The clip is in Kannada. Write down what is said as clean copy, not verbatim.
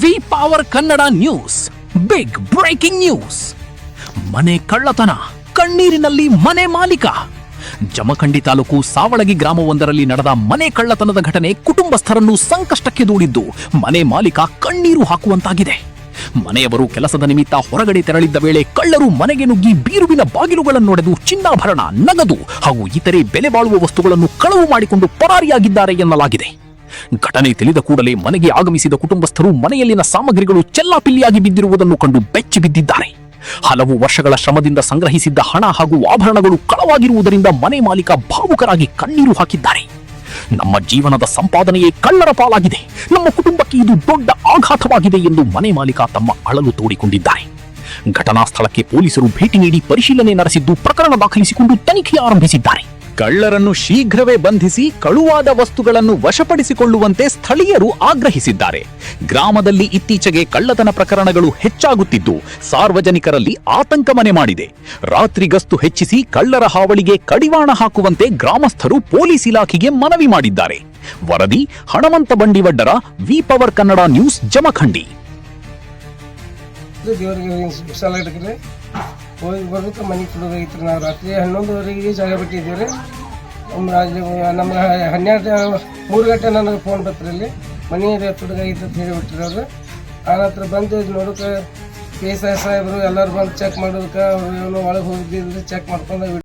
V power Kannada news big breaking news. ಮನೆ ಕಳ್ಳತನ, ಕಣ್ಣೀರಿನಲ್ಲಿ ಮನೆ ಮಾಲೀಕ. ಜಮಖಂಡಿ ತಾಲೂಕು ಸಾವಳಗಿ ಗ್ರಾಮವೊಂದರಲ್ಲಿ ನಡೆದ ಮನೆ ಕಳ್ಳತನದ ಘಟನೆ ಕುಟುಂಬಸ್ಥರನ್ನು ಸಂಕಷ್ಟಕ್ಕೆ ದೂಡಿದ್ದು ಮನೆ ಮಾಲೀಕ ಕಣ್ಣೀರು ಹಾಕುವಂತಾಗಿದೆ. ಮನೆಯವರು ಕೆಲಸದ ನಿಮಿತ್ತ ಹೊರಗಡೆ ತೆರಳಿದ್ದ ವೇಳೆ ಕಳ್ಳರು ಮನೆಗೆ ನುಗ್ಗಿ ಬೀರುವಿನ ಬಾಗಿಲುಗಳನ್ನೊಡೆದು ಚಿನ್ನಾಭರಣ, ನಗದು ಹಾಗೂ ಇತರೆ ಬೆಲೆ ಬಾಳುವ ವಸ್ತುಗಳನ್ನು ಕಳವು ಮಾಡಿಕೊಂಡು ಪರಾರಿಯಾಗಿದ್ದಾರೆ ಎನ್ನಲಾಗಿದೆ. ಘಟನೆ ತಿಳಿದ ಕೂಡಲೇ ಮನೆಗೆ ಆಗಮಿಸಿದ ಕುಟುಂಬಸ್ಥರು ಮನೆಯಲ್ಲಿನ ಸಾಮಗ್ರಿಗಳು ಚೆಲ್ಲಾಪಿಲ್ಲಿಯಾಗಿ ಬಿದ್ದಿರುವುದನ್ನು ಕಂಡು ಬೆಚ್ಚಿ ಬಿದ್ದಿದ್ದಾರೆ. ಹಲವು ವರ್ಷಗಳ ಶ್ರಮದಿಂದ ಸಂಗ್ರಹಿಸಿದ್ದ ಹಣ ಹಾಗೂ ಆಭರಣಗಳು ಕಳವಾಗಿರುವುದರಿಂದ ಮನೆ ಮಾಲೀಕ ಭಾವುಕರಾಗಿ ಕಣ್ಣೀರು ಹಾಕಿದ್ದಾರೆ. ನಮ್ಮ ಜೀವನದ ಸಂಪಾದನೆಯೇ ಕಳ್ಳರ ಪಾಲಾಗಿದೆ, ನಮ್ಮ ಕುಟುಂಬಕ್ಕೆ ಇದು ದೊಡ್ಡ ಆಘಾತವಾಗಿದೆ ಎಂದು ಮನೆ ಮಾಲೀಕ ತಮ್ಮ ಅಳಲು ತೋಡಿಕೊಂಡಿದ್ದಾರೆ. ಘಟನಾ ಸ್ಥಳಕ್ಕೆ ಪೊಲೀಸರು ಭೇಟಿ ನೀಡಿ ಪರಿಶೀಲನೆ ನಡೆಸಿದ್ದು ಪ್ರಕರಣ ದಾಖಲಿಸಿಕೊಂಡು ತನಿಖೆ ಆರಂಭಿಸಿದ್ದಾರೆ. ಕಳ್ಳರನ್ನು ಶೀಘ್ರವೇ ಬಂಧಿಸಿ ಕಳುವಾದ ವಸ್ತುಗಳನ್ನು ವಶಪಡಿಸಿಕೊಳ್ಳುವಂತೆ ಸ್ಥಳೀಯರು ಆಗ್ರಹಿಸಿದ್ದಾರೆ. ಗ್ರಾಮದಲ್ಲಿ ಇತ್ತೀಚೆಗೆ ಕಳ್ಳತನ ಪ್ರಕರಣಗಳು ಹೆಚ್ಚಾಗುತ್ತಿದ್ದು ಸಾರ್ವಜನಿಕರಲ್ಲಿ ಆತಂಕ ಮನೆ ಮಾಡಿದೆ. ರಾತ್ರಿ ಗಸ್ತು ಹೆಚ್ಚಿಸಿ ಕಳ್ಳರ ಹಾವಳಿಗೆ ಕಡಿವಾಣ ಹಾಕುವಂತೆ ಗ್ರಾಮಸ್ಥರು ಪೊಲೀಸ್ ಇಲಾಖೆಗೆ ಮನವಿ ಮಾಡಿದ್ದಾರೆ. ವರದಿ Hanamanta Bandivaddara, V power Kannada news, Jamkhandi. ಹೋಗಿ ಬರೋದಕ್ಕೆ ಮನೆಗೆ ಕೊಡೋದಾಗಿತ್ತು. ನಾವು ರಾತ್ರಿ 11:30 ಜಾಗ ಬಿಟ್ಟಿದ್ದೀವಿ ರೀ. ನಮ್ಗೆ 3 ಗಂಟೆ ನನಗೆ ಫೋನ್ ಬರ್ತರಲ್ಲಿ ಮನೆ ತುಡುಗಾಗಿತ್ತು ಅಂತ ಹೇಳಿಬಿಟ್ರಿ ಅವರು. ಆ ನಂತರ ಬಂದು ನೋಡೋಕೆ PSI ಸಾಹೇಬರು ಎಲ್ಲರೂ ಬಂದು ಚೆಕ್ ಮಾಡೋದಕ್ಕೆ ಅವ್ರು ಏನೋ ಒಳಗೆ ಹೋಗಿದ್ದಿಲ್ಲ, ಚೆಕ್ ಮಾಡ್ಕೊಂಡು